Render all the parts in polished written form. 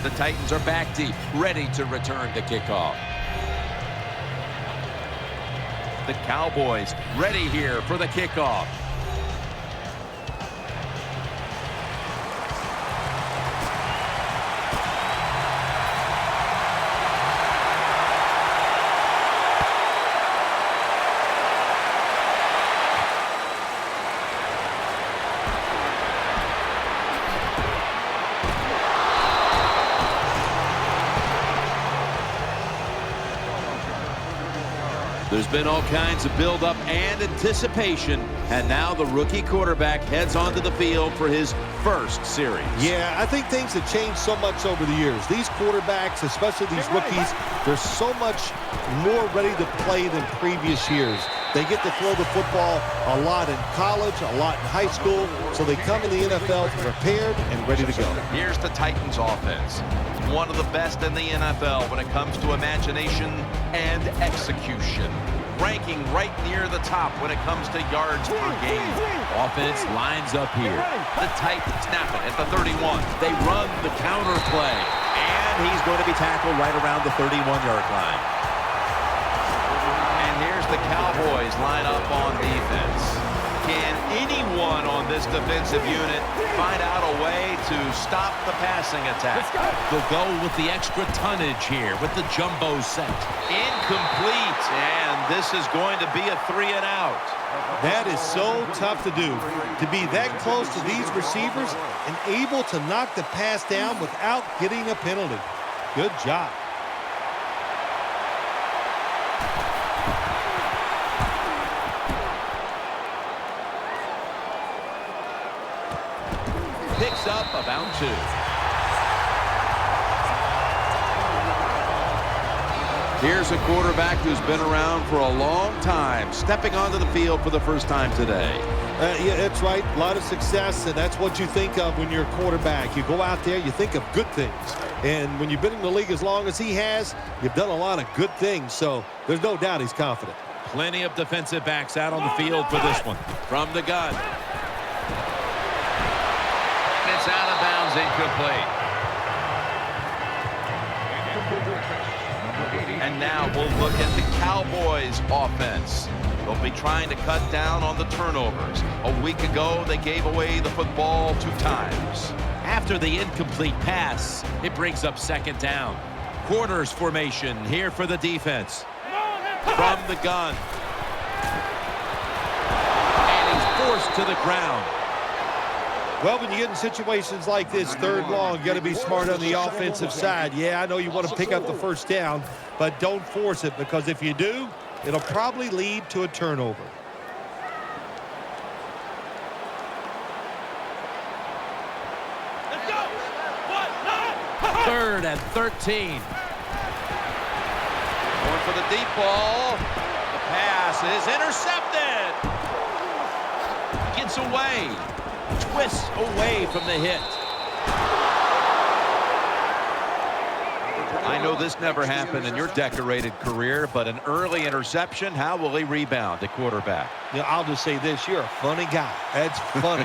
The Titans are back deep, ready to return the kickoff. The Cowboys ready here for the kickoff. There's been all kinds of build-up and anticipation, and now the rookie quarterback heads onto the field for his first series. Yeah, I think things have changed so much over the years. These quarterbacks, especially these rookies, they're so much more ready to play than previous years. They get to throw the football a lot in college, a lot in high school, so they come in the NFL prepared and ready to go. Here's the Titans offense. One of the best in the NFL when it comes to imagination and execution. Ranking right near the top when it comes to yards per game. Offense lines up here. The Titans snap it at the 31. They run the counter play. And he's going to be tackled right around the 31-yard line. And here's the Cowboys line up on defense. Can anyone on this defensive unit find out a way to stop the passing attack? They'll go with the extra tonnage here with the jumbo set. Incomplete, and this is going to be a 3-and-out. That is so tough to do, to be that close to these receivers and able to knock the pass down without getting a penalty. Good job. Picks up about 2. Here's a quarterback who's been around for a long time, stepping onto the field for the first time today. Yeah, that's right. A lot of success, and that's what you think of when you're a quarterback. You go out there, you think of good things. And when you've been in the league as long as he has, you've done a lot of good things. So there's no doubt he's confident. Plenty of defensive backs out on the field for this one. From the gun. It's out of bounds, incomplete. And now we'll look at the Cowboys offense. They'll be trying to cut down on the turnovers. A week ago, they gave away the football 2 times. After the incomplete pass, it brings up second down. Quarters formation here for the defense. From the gun. And he's forced to the ground. Well, when you get in situations like this, 3rd long, you got to be smart on the offensive side. Yeah, I know you want to pick up the first down, but don't force it, because if you do, it'll probably lead to a turnover. Let's go. 3rd and 13. Going for the deep ball. The pass is intercepted. Gets away. Twists away from the hit. I know this never happened in your decorated career, but an early interception, how will he rebound at quarterback? You know, I'll just say this, you're a funny guy. That's funny.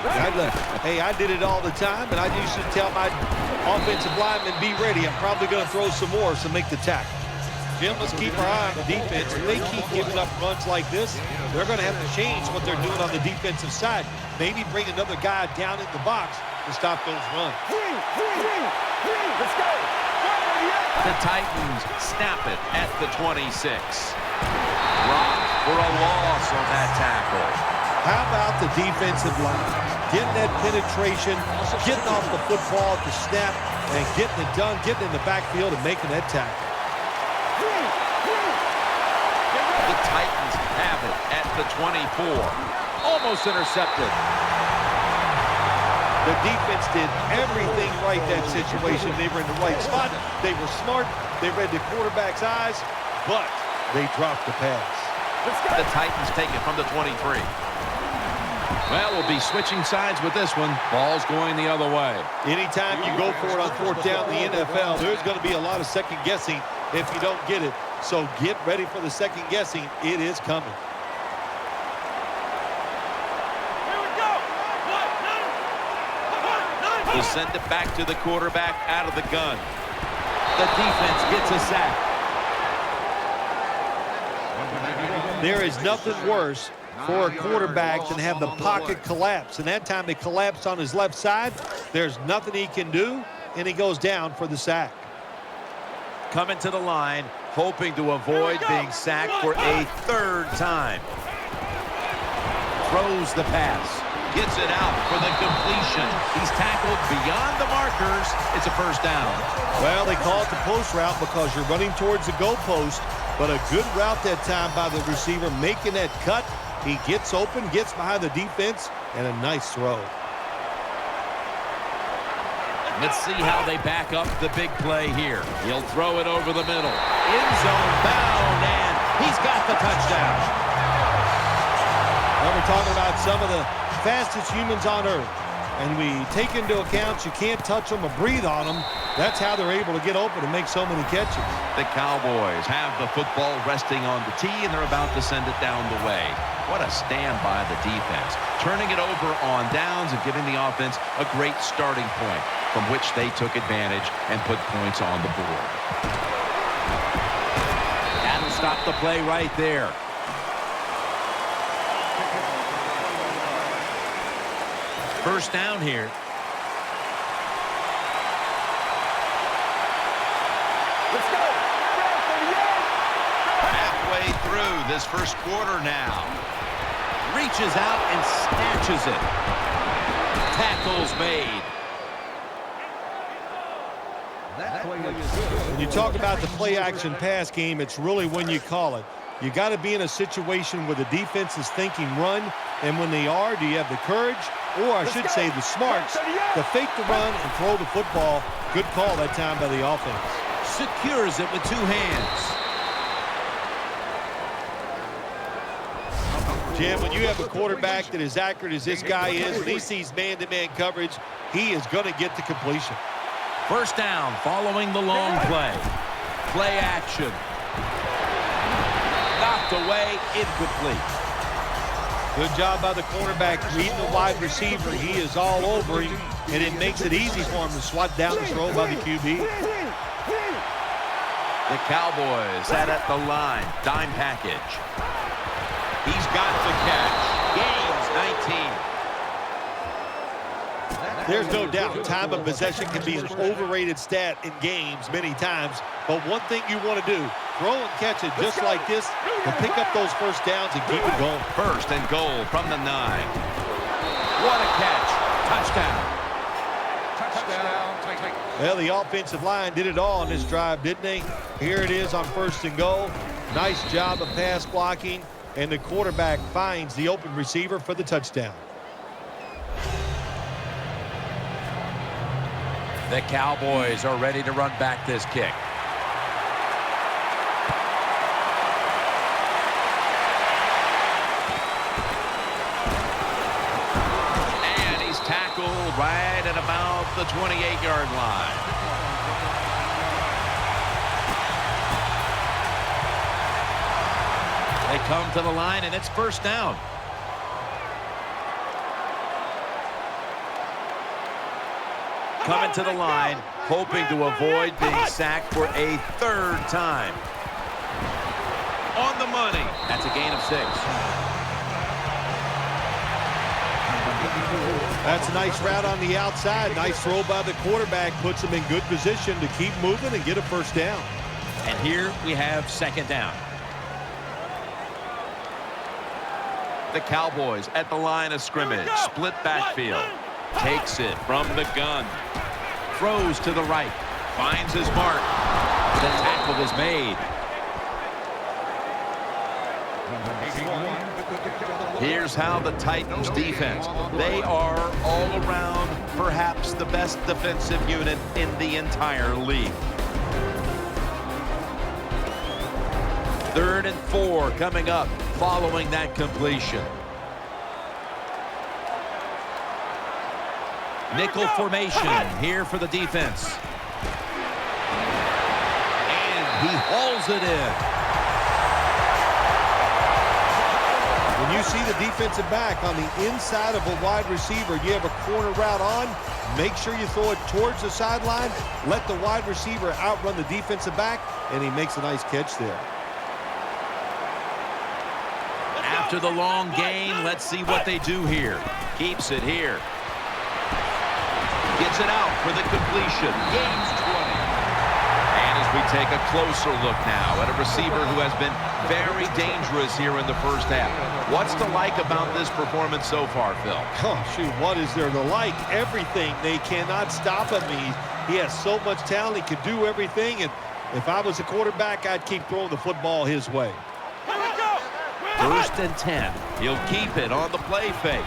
Hey, I did it all the time, and I used to tell my offensive linemen, be ready. I'm probably going to throw some more, so make the tackle. Jim, let's keep our eye on the defense. If they keep giving up runs like this, they're going to have to change what they're doing on the defensive side. Maybe bring another guy down in the box to stop those runs. Let's go. The Titans snap it at the 26. Rocked for a loss on that tackle. How about the defensive line? Getting that penetration, getting off the football at the snap, and getting it done, getting in the backfield and making that tackle. The Titans have it at the 24. Almost intercepted. The defense did everything right that situation. They were in the right spot. They were smart. They read the quarterback's eyes, but they dropped the pass. The Titans take it from the 23. Well, we'll be switching sides with this one. Ball's going the other way. Anytime you go for it on 4th down in the NFL, there's going to be a lot of second guessing if you don't get it. So get ready for the second guessing. It is coming. will send it back to the quarterback out of the gun. The defense gets a sack. There is nothing worse for a quarterback than have the pocket collapse. And that time it collapsed on his left side. There's nothing he can do, and he goes down for the sack. Coming to the line, hoping to avoid being sacked for a third time. Throws the pass. Gets it out for the completion. He's tackled beyond the markers. It's a first down. Well, they call it the post route because you're running towards the goal post, but a good route that time by the receiver making that cut. He gets open, gets behind the defense, and a nice throw. Let's see how they back up the big play here. He'll throw it over the middle. End zone bound, and he's got the touchdown. Well, we're talking about some of the fastest humans on earth. And we take into account you can't touch them or breathe on them. That's how they're able to get open and make so many catches. The Cowboys have the football resting on the tee, and they're about to send it down the way. What a stand by the defense. Turning it over on downs and giving the offense a great starting point from which they took advantage and put points on the board. That'll stop the play right there. First down here. Let's go. Halfway through this first quarter now. Reaches out and snatches it. Tackles made. When you talk about the play-action pass game, it's really when you call it. You got to be in a situation where the defense is thinking run, and when they are, do you have the courage, or I should say the smarts, to fake the run and throw the football? Good call that time by the offense. Secures it with two hands. Jim, when you have a quarterback that is accurate as this guy is, when he sees man-to-man coverage, he is going to get the completion. First down following the long play. Play action. Knocked away, incomplete. Good job by the quarterback reading the wide receiver. He is all over him, and it makes it easy for him to swat down the throw by the QB. The Cowboys set at the line. Dime package. He's got the catch. Gains 19. There's no doubt time of possession can be an overrated stat in games many times, but one thing you want to do, throw and catch it just like this and pick up those first downs and keep it going. First and goal from the 9. What a catch. Touchdown. Well, the offensive line did it all on this drive, didn't they? Here it is on first and goal. Nice job of pass blocking, and the quarterback finds the open receiver for the touchdown. The Cowboys are ready to run back this kick. And he's tackled right at about the 28-yard line. They come to the line, and it's first down. Coming to the line, hoping to avoid being sacked for a third time. On the money. That's a gain of 6. That's a nice route on the outside. Nice throw by the quarterback. Puts him in good position to keep moving and get a first down. And here we have second down. The Cowboys at the line of scrimmage. Split backfield. Takes it from the gun. Throws to the right. Finds his mark. The tackle is made. Here's how the Titans defense. They are all around perhaps the best defensive unit in the entire league. 3rd and 4 coming up following that completion. Nickel formation here for the defense. And he hauls it in. When you you see the defensive back on the inside of a wide receiver, you have a corner route on, make sure you throw it towards the sideline, let the wide receiver outrun the defensive back, and he makes a nice catch there. After the long gain, let's see what they do here. Keeps it here. Gets it out for the completion. Gains 20. And as we take a closer look now at a receiver who has been very dangerous here in the first half. What's the like about this performance so far, Phil? Oh, shoot, what is there to like? Everything. They cannot stop him. He has so much talent. He can do everything. And if I was a quarterback, I'd keep throwing the football his way. Here we go. First and 10. He'll keep it on the play fake.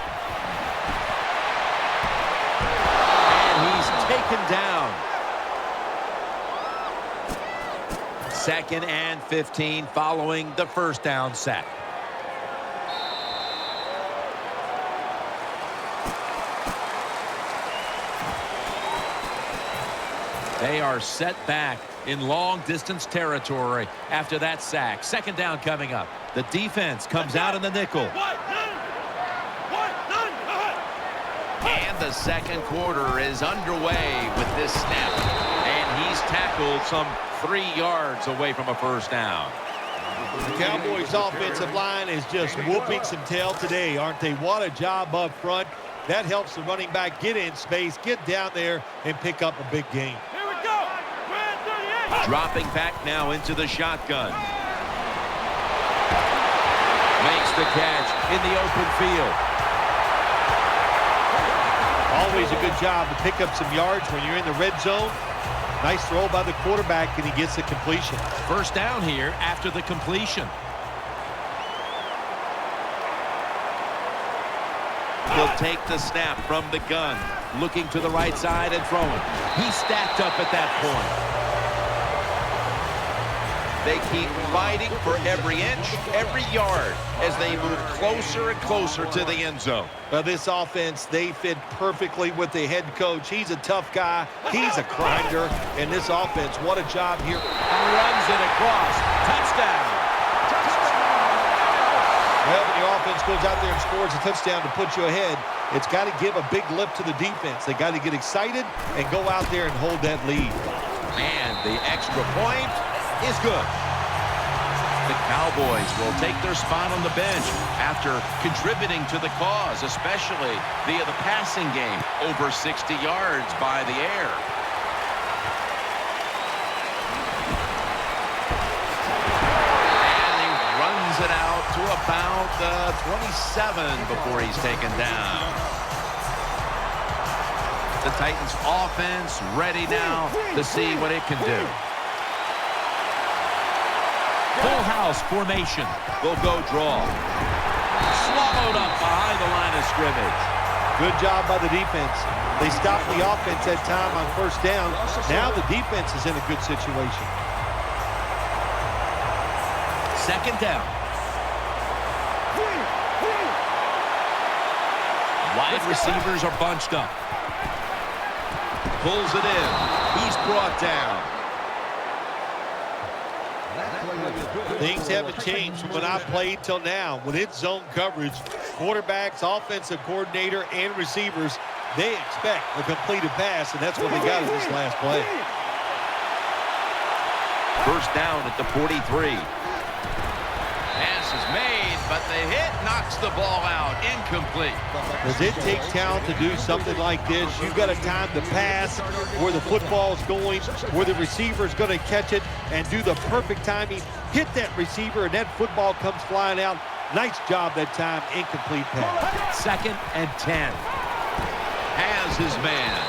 And he's taken down. Second and 15 following the first down sack. They are set back in long-distance territory after that sack. Second down coming up. The defense comes out in the nickel. And the second quarter is underway with this snap. And he's tackled some 3 yards away from a first down. The Cowboys' offensive line is just whooping some tail today, aren't they? What a job up front. That helps the running back get in space, get down there, and pick up a big gain. Here we go. Dropping back now into the shotgun. Makes the catch in the open field. Always a good job to pick up some yards when you're in the red zone. Nice throw by the quarterback, and he gets the completion. First down here after the completion. He'll take the snap from the gun. Looking to the right side and throwing. He's stacked up at that point. They keep fighting for every inch, every yard as they move closer and closer to the end zone. Well, this offense, they fit perfectly with the head coach. He's a tough guy. He's a grinder. And this offense, what a job here. Runs it across. Touchdown. Well, when your offense goes out there and scores a touchdown to put you ahead, it's got to give a big lift to the defense. They got to get excited and go out there and hold that lead. And the extra point is good. The Cowboys will take their spot on the bench after contributing to the cause, especially via the passing game, over 60 yards by the air. And he runs it out to about 27 before he's taken down. The Titans offense ready now to see what it can do. Full house formation. Will go draw. Swallowed up behind the line of scrimmage. Good job by the defense. They stopped the offense that time on first down. Now the defense is in a good situation. Second down. Wide receivers are bunched up. Pulls it in. He's brought down. Things haven't changed from when I played till now. When it's zone coverage, quarterbacks, offensive coordinator, and receivers, they expect a completed pass, and that's what they got in this last play. First down at the 43. Pass is made, but the hit knocks the ball out. Incomplete. Because it takes talent to do something like this. You've got to time the pass where the football's going, where the receiver's going to catch it, and do the perfect timing. Hit that receiver, and that football comes flying out. Nice job that time. Incomplete pass. Second and 10. Has his man.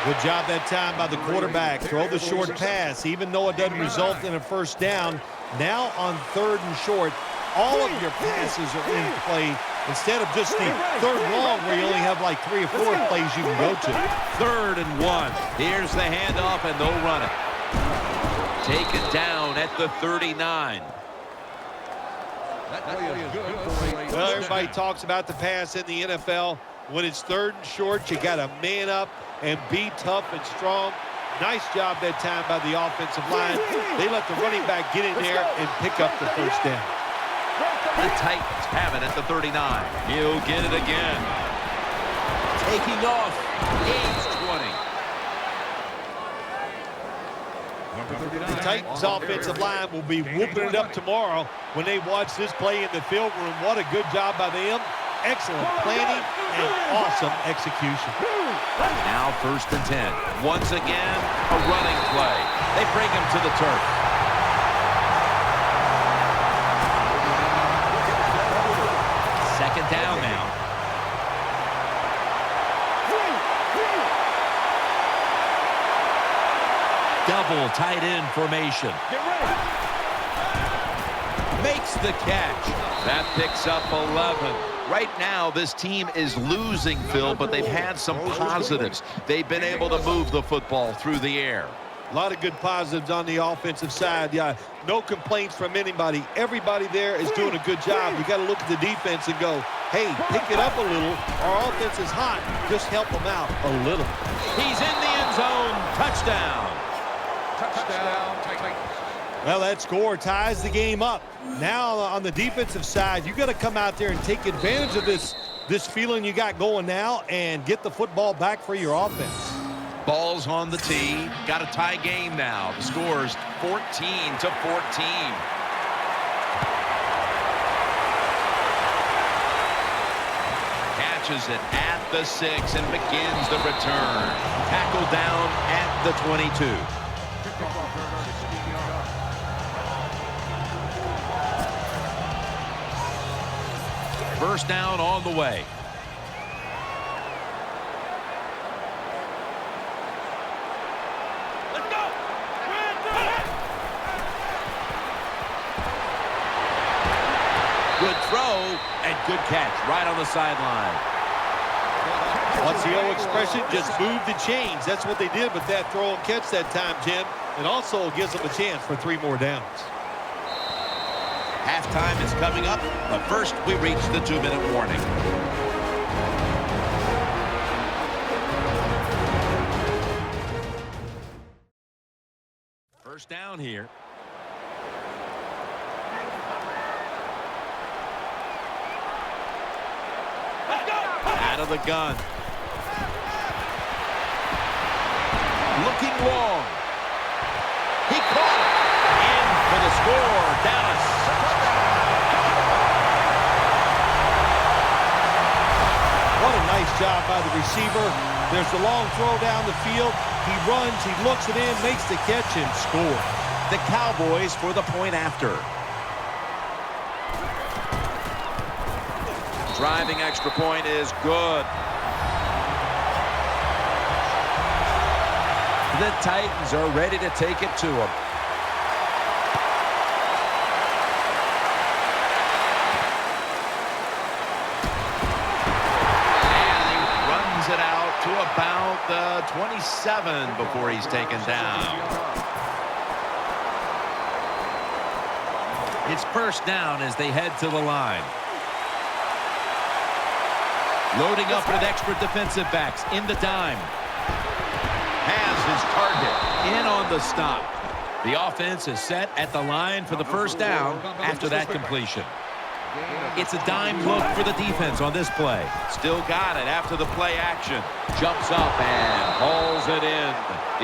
Good job that time by the quarterback. Throw the short pass, even though it doesn't result in a first down. Now on third and short, all of your passes are in play instead of just the third long where you only have like 3 or 4 plays you can go to. Third and 1. Here's the handoff, and they'll run it. Taken down at the 39. Well, everybody talks about the pass in the NFL. When it's third and short, you got to man up and be tough and strong. Nice job that time by the offensive line. They let the running back get in there and pick up the first down. The Titans have it at the 39. He'll get it again. Taking off. Gains 20. The Titans offensive line will be whooping it up tomorrow when they watch this play in the field room. What a good job by them. Excellent planning and awesome execution. Now 1st and 10. Once again, a running play. They bring him to the turf. Second down now. Double tight end formation. Makes the catch. That picks up 11. Right now, this team is losing, Phil, but they've had some positives. They've been able to move the football through the air. A lot of good positives on the offensive side. Yeah, no complaints from anybody. Everybody there is doing a good job. You got to look at the defense and go, hey, pick it up a little. Our offense is hot. Just help them out a little. He's in the end zone. Touchdown. Well, that score ties the game up. Now on the defensive side, you got to come out there and take advantage of this feeling you got going now and get the football back for your offense. Ball's on the tee. Got a tie game now. The score's 14-14. Catches it at the 6 and begins the return. Tackled down at the 22. First down on the way. Let's go. Good throw and good catch right on the sideline. What's the old expression? Just move the chains. That's what they did with that throw and catch that time, Jim. It also gives them a chance for 3 more downs. Halftime is coming up, but first we reach the 2-minute warning. First down here. Let's go. Out of the gun. Looking long. He caught it. In for the score, Dallas. What a nice job by the receiver. There's the long throw down the field. He runs, he looks it in, makes the catch, and scores. The Cowboys for the point after. Driving extra point is good. The Titans are ready to take it to them. And he runs it out to about the 27 before he's taken down. It's first down as they head to the line. Loading up with extra defensive backs in the dime. Has his target in on the stop. The offense is set at the line for the first down after that completion. It's a dime look for the defense on this play. Still got it after the play action. Jumps up and hauls it in.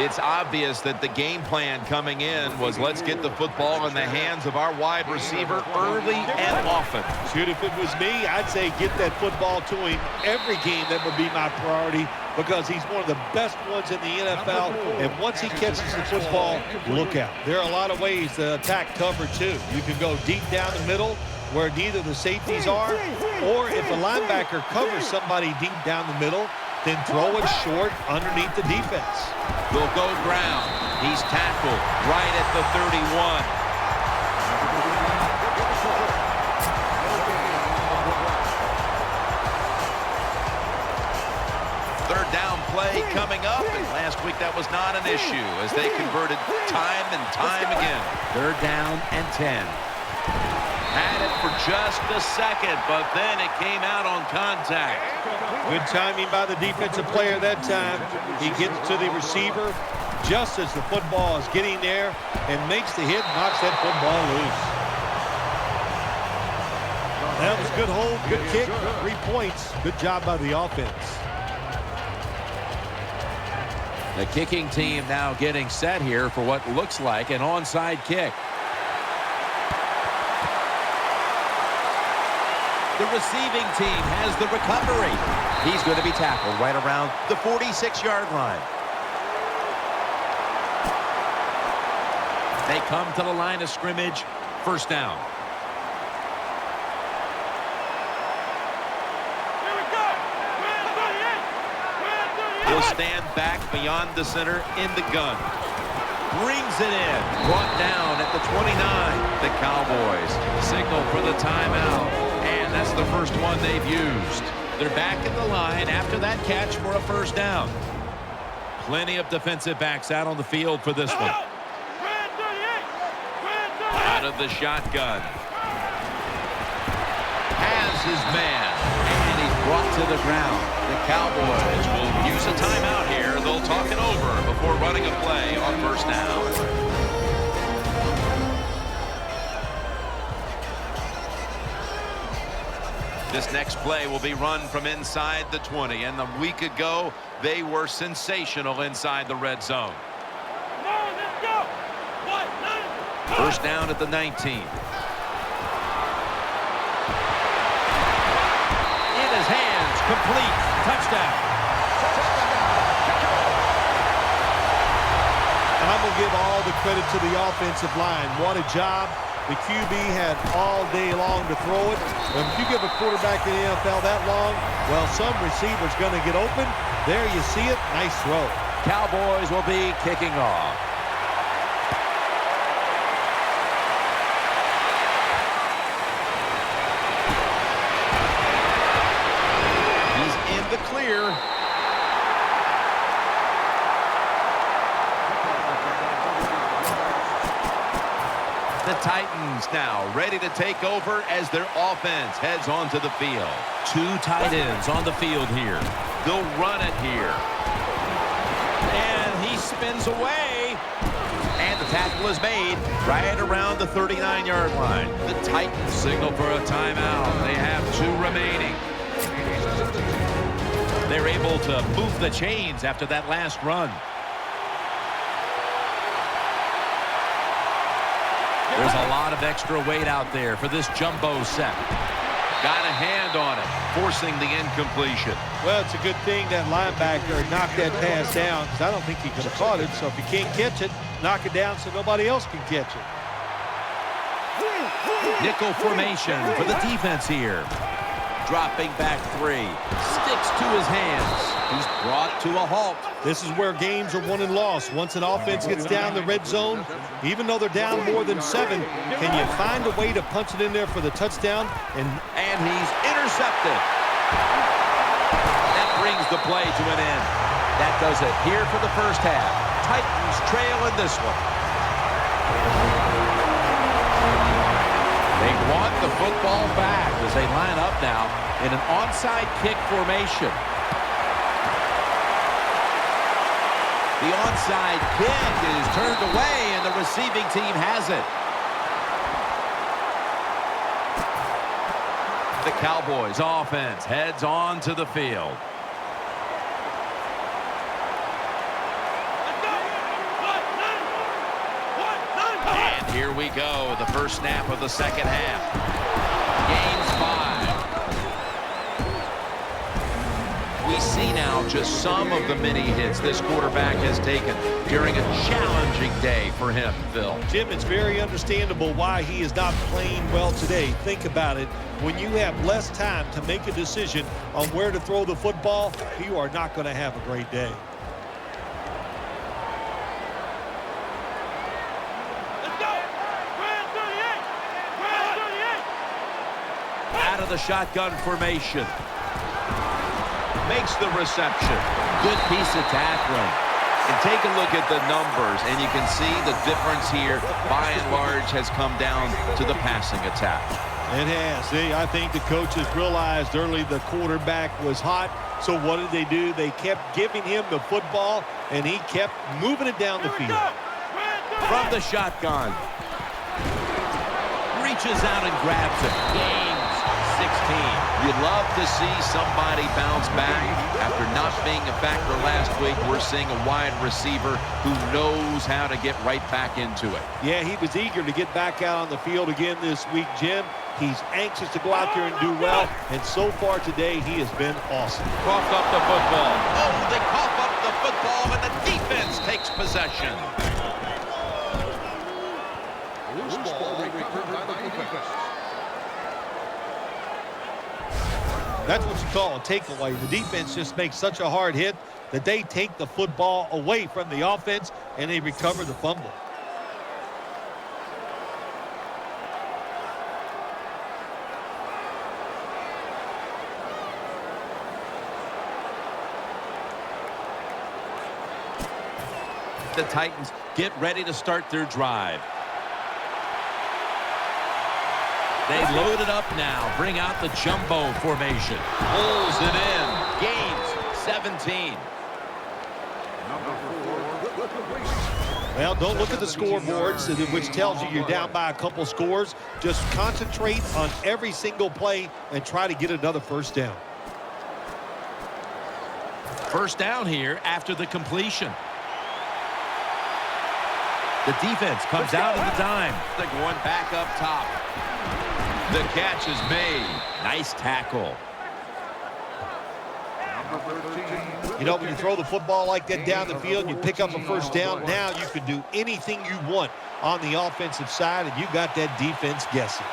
It's obvious that the game plan coming in was let's get the football in the hands of our wide receiver early and often. Shoot, if it was me, I'd say get that football to him every game. That would be my priority because he's one of the best ones in the NFL. And once he catches the football, look out. There are a lot of ways to attack cover, too. You can go deep down the middle where neither the safeties are, or if a linebacker covers somebody deep down the middle, then throw it short underneath the defense. Will go ground. He's tackled right at the 31. Third down play coming up, and last week that was not an issue as they converted time and time again. Third down and 10. Had it for just a second, but then it came out on contact. Good timing by the defensive player that time. He gets to the receiver just as the football is getting there and makes the hit, knocks that football loose. That was good hold, good kick, 3 points. Good job by the offense. The kicking team now getting set here for what looks like an onside kick. The receiving team has the recovery. He's going to be tackled right around the 46-yard line. They come to the line of scrimmage. First down. He'll stand back beyond the center in the gun. Brings it in. Brought down at the 29. The Cowboys signal for the timeout. And that's the first one they've used. They're back in the line after that catch for a first down. Plenty of defensive backs out on the field for this one. Out of the shotgun. Has his man. And he's brought to the ground. The Cowboys will use a timeout here. They'll talk it over before running a play on first down. This next play will be run from inside the 20. And a week ago, they were sensational inside the red zone. First down at the 19. In his hands, complete, touchdown. And I'm going to give all the credit to the offensive line. What a job. The QB had all day long to throw it. And if you give a quarterback in the NFL that long, well, some receiver's going to get open. There you see it. Nice throw. Cowboys will be kicking off. He's in the clear. The Titans now ready to take over as their offense heads onto the field. 2 tight ends on the field here. They'll run it here. And he spins away. And the tackle is made right around the 39-yard line. The Titans signal for a timeout. They have 2 remaining. They're able to move the chains after that last run. There's a lot of extra weight out there for this jumbo set. Got a hand on it, forcing the incompletion. Well, it's a good thing that linebacker knocked that pass down because I don't think he could have caught it. So if you can't catch it, knock it down so nobody else can catch it. Nickel formation for the defense here. Dropping back 3. Sticks to his hands. He's brought to a halt. This is where games are won and lost. Once an offense gets down the red zone, even though they're down more than 7, can you find a way to punch it in there for the touchdown? And he's intercepted. That brings the play to an end. That does it here for the first half. Titans trail in this one. They want the football back as they line up now in an onside kick formation. The onside kick is turned away, and the receiving team has it. The Cowboys offense heads on to the field. And here we go, the first snap of the second half. Gains 5. We see now just some of the many hits this quarterback has taken during a challenging day for him, Phil. Jim, it's very understandable why he is not playing well today. Think about it. When you have less time to make a decision on where to throw the football, you are not going to have a great day. Out of the shotgun formation. Makes the reception. Good piece of tackling. And take a look at the numbers, and you can see the difference here, by and large, has come down to the passing attack. It has. I think the coaches realized early the quarterback was hot. So what did they do? They kept giving him the football, and he kept moving it down the field. From the shotgun. Reaches out and grabs it. Gains You love to see somebody bounce back. After not being a factor last week, we're seeing a wide receiver who knows how to get right back into it. Yeah, he was eager to get back out on the field again this week, Jim. He's anxious to go out there and do well, and so far today, he has been awesome. Coughed up the football. Oh, they cough up the football, and the defense takes possession. That's what you call a takeaway. The defense just makes such a hard hit that they take the football away from the offense, and they recover the fumble. The Titans get ready to start their drive. They load it up now. Bring out the jumbo formation. Pulls it in. Gains 17. Well, don't look at the scoreboards, which tells you you're down by a couple scores. Just concentrate on every single play and try to get another first down. First down here after the completion. The defense comes out in the dime. They're going back up top. The catch is made. Nice tackle. You know, when you throw the football like that down the field, you pick up a first down. Now you can do anything you want on the offensive side, and you got that defense guessing.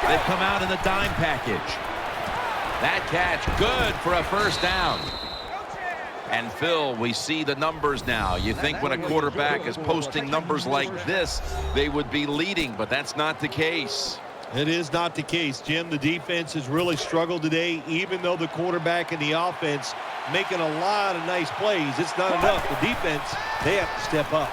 They've come out in the dime package. That catch good for a first down. And Phil, we see the numbers now. You think when a quarterback is posting numbers like this, they would be leading, but that's not the case. It is not the case, Jim. The defense has really struggled today, even though the quarterback and the offense making a lot of nice plays. It's not enough. The defense, they have to step up.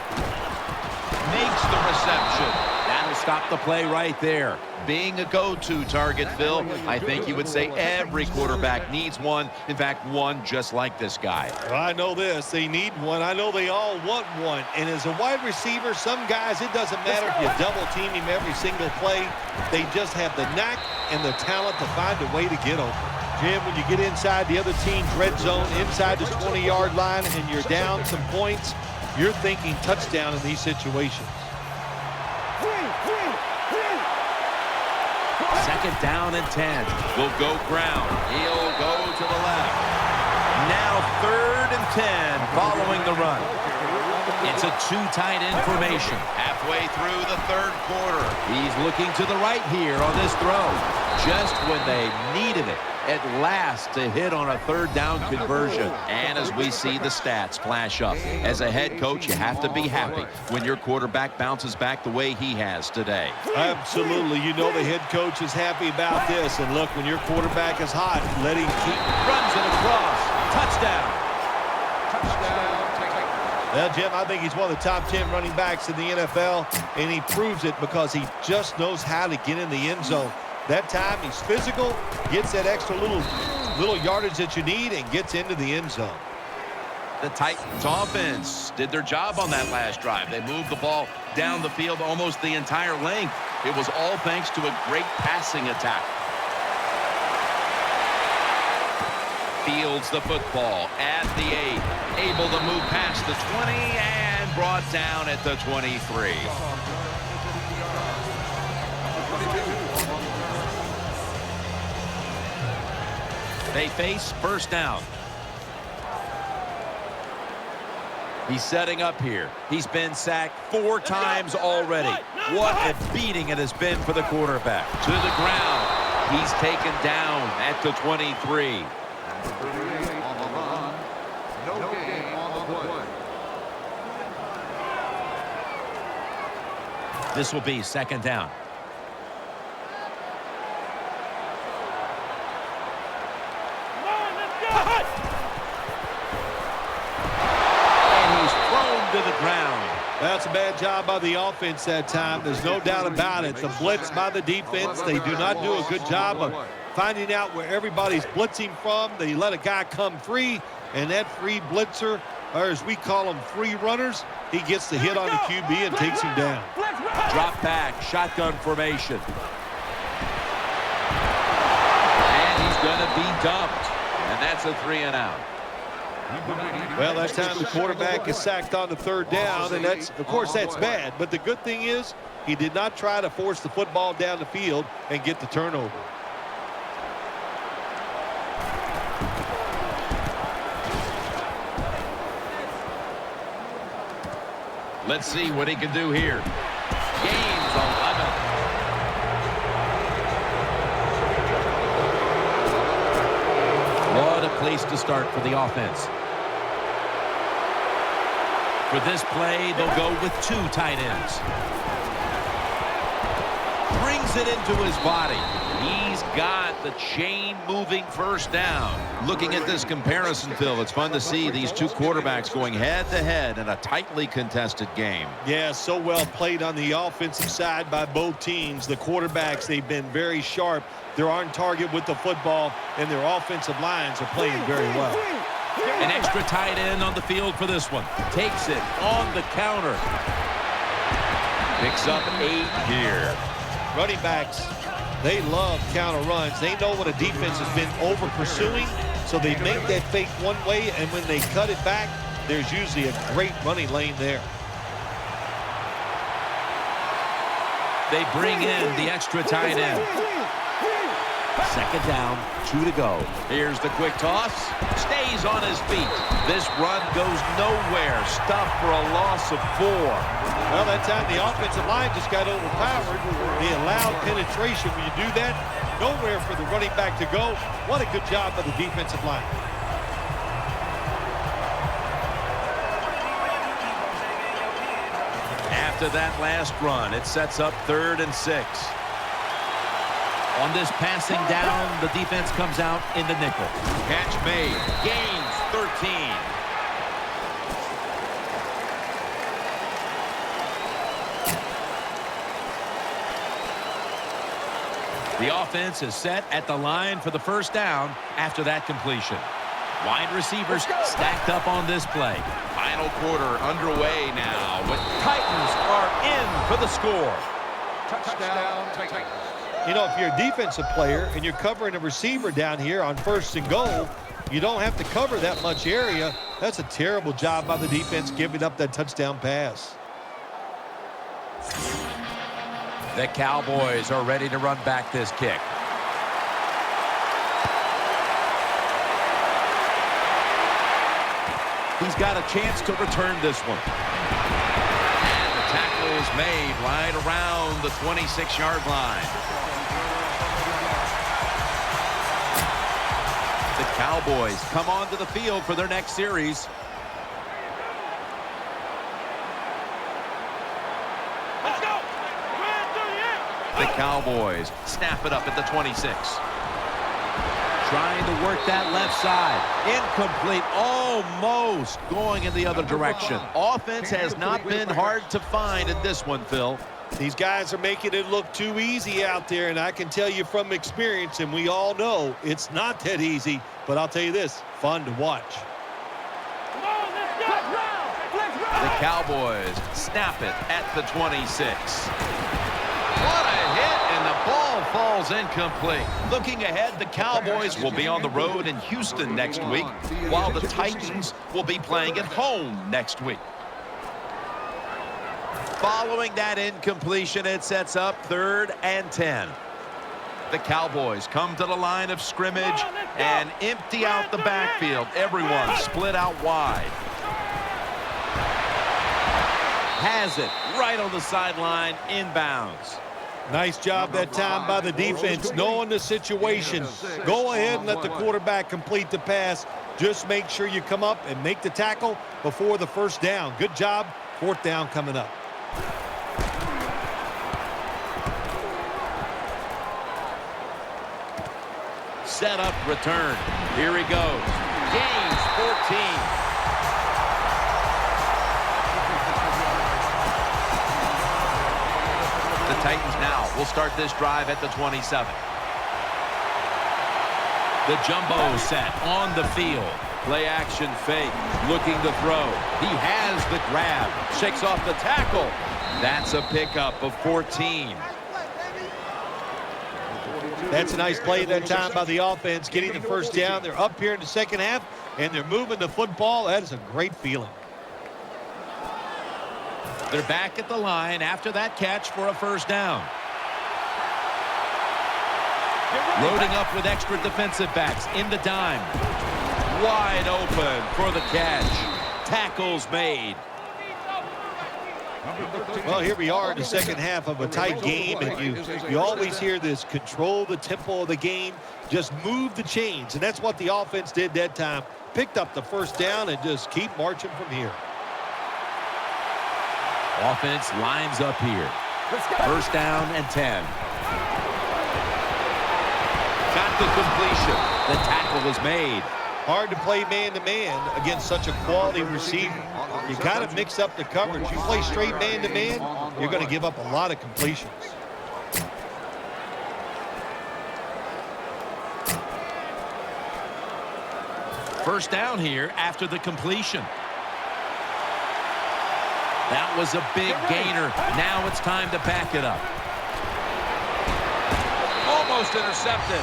Makes the reception. That'll stop the play right there. Being a go-to target, Phil, I think you would say every quarterback needs one. In fact, one just like this guy. Well, I know this. They need one. I know they all want one. And as a wide receiver, some guys, it doesn't matter if you double team him every single play. They just have the knack and the talent to find a way to get open. Jim, when you get inside the other team's red zone, inside the 20-yard line, and you're down some points, you're thinking touchdown in these situations. Second down and 10. Will go ground. He'll go to the left. Now 3rd and 10 following the run. It's a two tight end formation. Halfway through the third quarter. He's looking to the right here on this throw. Just when they needed it at last to hit on a third down conversion. And as we see the stats flash up, as a head coach, you have to be happy when your quarterback bounces back the way he has today. Absolutely. You know the head coach is happy about this. And look, when your quarterback is hot, let him keep. Runs it across. Touchdown. Well, Jim, I think he's one of the top 10 running backs in the NFL, and he proves it because he just knows how to get in the end zone. That time, he's physical, gets that extra little yardage that you need, and gets into the end zone. The Titans offense did their job on that last drive. They moved the ball down the field almost the entire length. It was all thanks to a great passing attack. Fields the football at the 8. Able to move past the 20 and brought down at the 23. They face first down. He's setting up here. He's been sacked 4 times already. What a beating it has been for the quarterback. To the ground. He's taken down at the 23. This will be second down. To the ground. That's a bad job by the offense that time. There's no doubt about it. The blitz by the defense, they do not do a good job of finding out where everybody's blitzing from. They let a guy come free, and that free blitzer, or as we call them, free runners, he gets the hit on the QB and takes him down. Drop back, shotgun formation. Dumped. And that's a 3 and out. Well, that time the quarterback is sacked on the third down, and that's, of course, that's bad. But the good thing is he did not try to force the football down the field and get the turnover. Let's see what he can do here. Gains 11. What a place to start for the offense. For this play, they'll go with 2 tight ends. Brings it into his body. He's got the chain-moving first down. Looking at this comparison, Phil, it's fun to see these 2 quarterbacks going head-to-head in a tightly contested game. Yeah, so well played on the offensive side by both teams. The quarterbacks, they've been very sharp. They're on target with the football, and their offensive lines are playing very well. An extra tight end on the field for this one. Takes it on the counter. Picks up 8 here. Running backs, they love counter runs. They know when a defense has been over pursuing, so they make that fake one way, and when they cut it back, there's usually a great running lane there. They bring in the extra tight end. Second down, 2 to go. Here's the quick toss. Stays on his feet. This run goes nowhere. Stuffed for a loss of 4. Well, that time the offensive line just got overpowered. They allowed penetration. When you do that, nowhere for the running back to go. What a good job by the defensive line. After that last run, it sets up 3rd and 6. On this passing down, the defense comes out in the nickel. Catch made. Gains 13. The offense is set at the line for the first down after that completion. Wide receivers stacked up on this play. Final quarter underway now. With Titans are in for the score. Touchdown, Titans. You know, if you're a defensive player and you're covering a receiver down here on 1st and goal, you don't have to cover that much area. That's a terrible job by the defense giving up that touchdown pass. The Cowboys are ready to run back this kick. He's got a chance to return this one. and the tackle is made right around the 26-yard line. The Cowboys come onto the field for their next series. Let's go. The Cowboys snap it up at the 26. Trying to work that left side. Incomplete. Almost going in the other direction. Offense has not been hard to find in this one, Phil. These guys are making it look too easy out there, and I can tell you from experience, and we all know it's not that easy, but I'll tell you this, fun to watch. Come on, let's go. Let's go. The Cowboys snap it at the 26. What a hit, and the ball falls incomplete. Looking ahead, the Cowboys will be on the road in Houston next week, while the Titans will be playing at home next week. Following that incompletion, it sets up 3rd and 10. The Cowboys come to the line of scrimmage and empty out the backfield. Everyone split out wide. Has it right on the sideline, inbounds. Nice job that time by the defense, knowing the situation. Go ahead and let the quarterback complete the pass. Just make sure you come up and make the tackle before the first down. Good job. 4th down coming up. Set up, return. Here he goes. Gains 14. The Titans now will start this drive at the 27. The jumbo set on the field. Play action fake. Looking to throw. He has the grab. Shakes off the tackle. That's a pickup of 14. That's a nice play that time by the offense, getting the first down. They're up here in the second half, and they're moving the football. That is a great feeling. They're back at the line after that catch for a first down. Loading up with extra defensive backs in the dime. Wide open for the catch. Tackles made. Well, here we are in the second half of a tight game, and you always hear this: control the tempo of the game, just move the chains, and that's what the offense did that time. Picked up the first down and just keep marching from here. Offense lines up here. First down and 10. Got the completion. The tackle was made. Hard to play man-to-man against such a quality receiver. You got to mix up the coverage. You play straight man-to-man, you're going to give up a lot of completions. First down here after the completion. That was a big gainer. Now it's time to back it up. Almost intercepted.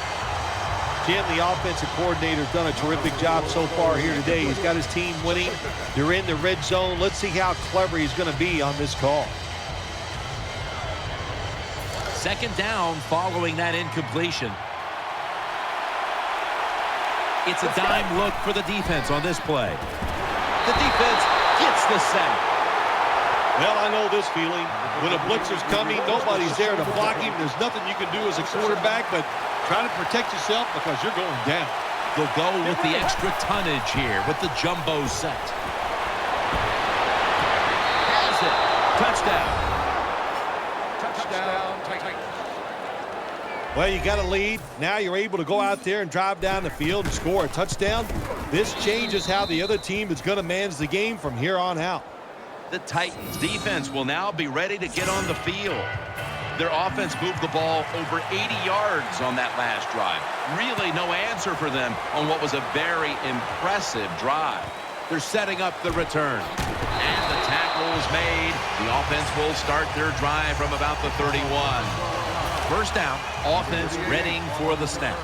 Jim, the offensive coordinator, has done a terrific job so far here today. He's got his team winning. They're in the red zone. Let's see how clever he's going to be on this call. Second down following that incompletion. It's a dime look for the defense on this play. The defense gets the sack. Well, I know this feeling. When a blitzer's coming, nobody's there to block him. There's nothing you can do as a quarterback, but try to protect yourself because you're going down. They'll go with the extra tonnage here with the jumbo set. Has it. Touchdown. Well, you got a lead. Now you're able to go out there and drive down the field and score a touchdown. This changes how the other team is going to manage the game from here on out. The Titans defense will now be ready to get on the field. Their offense moved the ball over 80 yards on that last drive. Really no answer for them on what was a very impressive drive. They're setting up the return. And the tackle is made. The offense will start their drive from about the 31. First down, offense readying for the snap.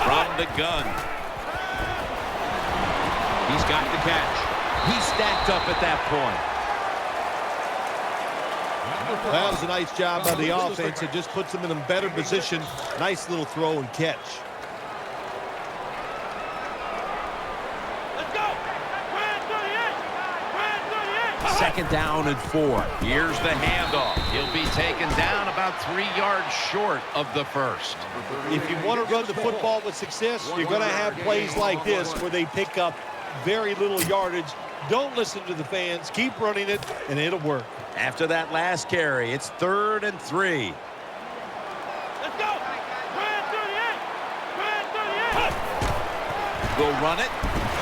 From the gun. He's got the catch. He's stacked up at that point. That was a nice job by the offense. It just puts them in a better position. Nice little throw and catch. Second down and 4. Here's the handoff. He'll be taken down about 3 yards short of the first. If you want to run the football with success, you're going to have plays like this where they pick up very little yardage. Don't listen to the fans. Keep running it, and it'll work. After that last carry, it's 3rd and 3. Let's go. They'll run it.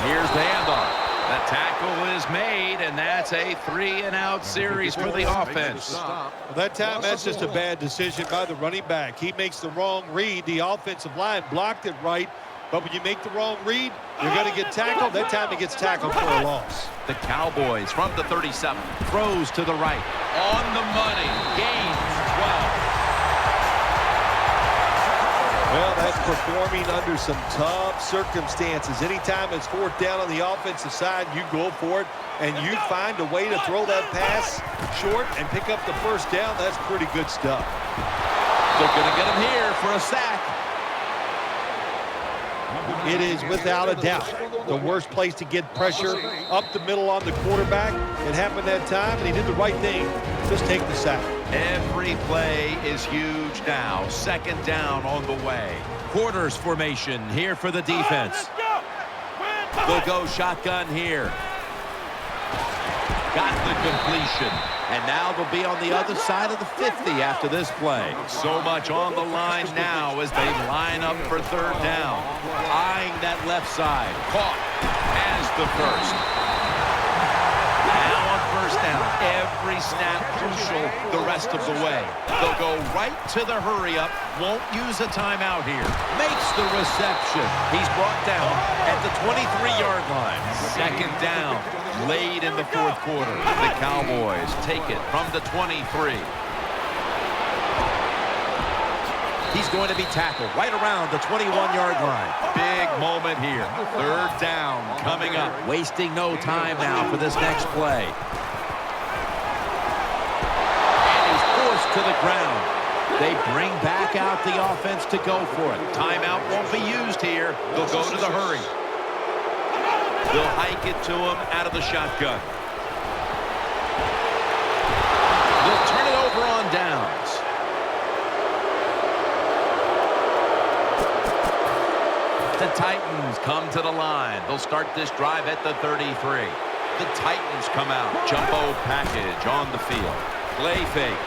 Here's the handoff. The tackle is made, and that's a 3-and-out series for the offense. Well, that time, that's just a bad decision by the running back. He makes the wrong read. The offensive line blocked it right, but when you make the wrong read, you're going to get tackled. That time he gets tackled for a loss. The Cowboys from the 37. Throws to the right. On the money. Gains 12. Well, that's performing under some tough circumstances. Anytime it's fourth down on the offensive side, you go for it, and you find a way to throw that pass short and pick up the first down. That's pretty good stuff. They're going to get him here for a sack. It is without a doubt the worst place to get pressure up the middle on the quarterback. It happened that time, and he did the right thing. Just take the sack. Every play is huge now. Second down on the way. Quarters formation here for the defense. They'll go shotgun here. Got the completion. And now they'll be on the other side of the 50 after this play. So much on the line now as they line up for third down. Eyeing that left side. Caught as the first. Now on first down. Every snap crucial the rest of the way. They'll go right to the hurry-up. Won't use a timeout here. Makes the reception. He's brought down at the 23-yard line. Second down, late in the fourth quarter. The Cowboys take it from the 23. He's going to be tackled right around the 21-yard line. Big moment here. Third down coming up. Wasting no time now for this next play. And he's forced to the ground. They bring back out the offense to go for it. Timeout won't be used here. They'll go to the hurry. They'll hike it to him out of the shotgun. They'll turn it over on downs. The Titans come to the line. They'll start this drive at the 33. The Titans come out. Jumbo package on the field. Play fake.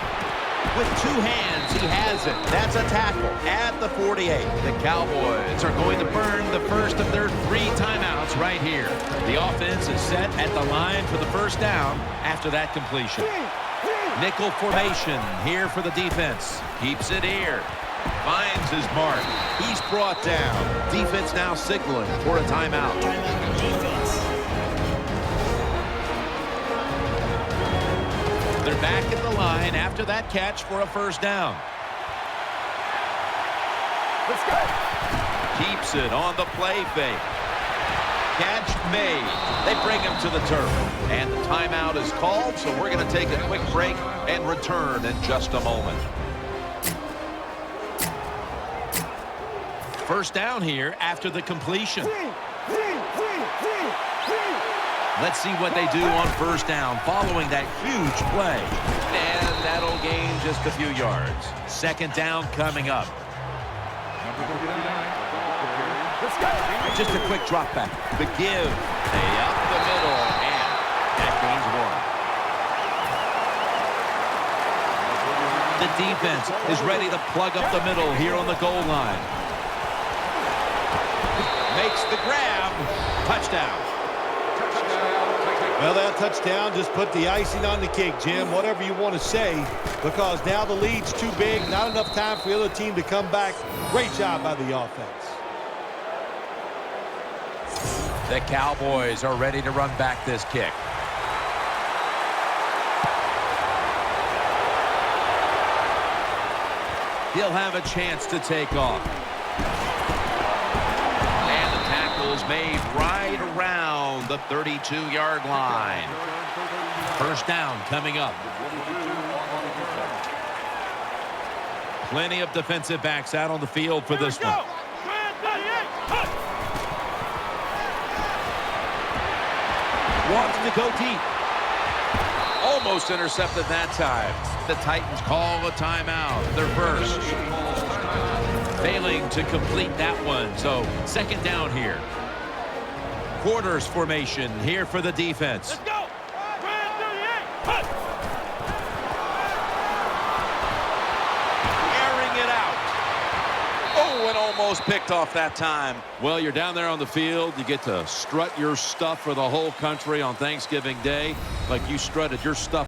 With two hands, he has it. That's a tackle at the 48. The Cowboys are going to burn the first of their 3 timeouts right here. The offense is set at the line for the first down after that completion. Nickel formation here for the defense. Keeps it here. Finds his mark. He's brought down. Defense now signaling for a timeout. They're back at the line after that catch for a first down. Let's go. Keeps it on the play fake. Catch made. They bring him to the turf. And the timeout is called, so we're going to take a quick break and return in just a moment. First down here after the completion. Let's see what they do on first down following that huge play. And that'll gain just a few yards. Second down coming up. Let's go. Just a quick drop back. The give. Up the middle. And that gains 1. The defense is ready to plug up the middle here on the goal line. Makes the grab. Touchdown. Well, that touchdown just put the icing on the cake, Jim, whatever you want to say, because now the lead's too big, not enough time for the other team to come back. Great job by the offense. The Cowboys are ready to run back this kick. He'll have a chance to take off. Made right around the 32-yard line. First down coming up. Plenty of defensive backs out on the field for this one. Wants to go deep. Almost intercepted that time. The Titans call a timeout. Their first. Failing to complete that one, so second down here. Quarters formation here for the defense. Let's go. Airing it out. Oh, and almost picked off that time. Well, you're down there on the field. You get to strut your stuff for the whole country on Thanksgiving Day like you strutted your stuff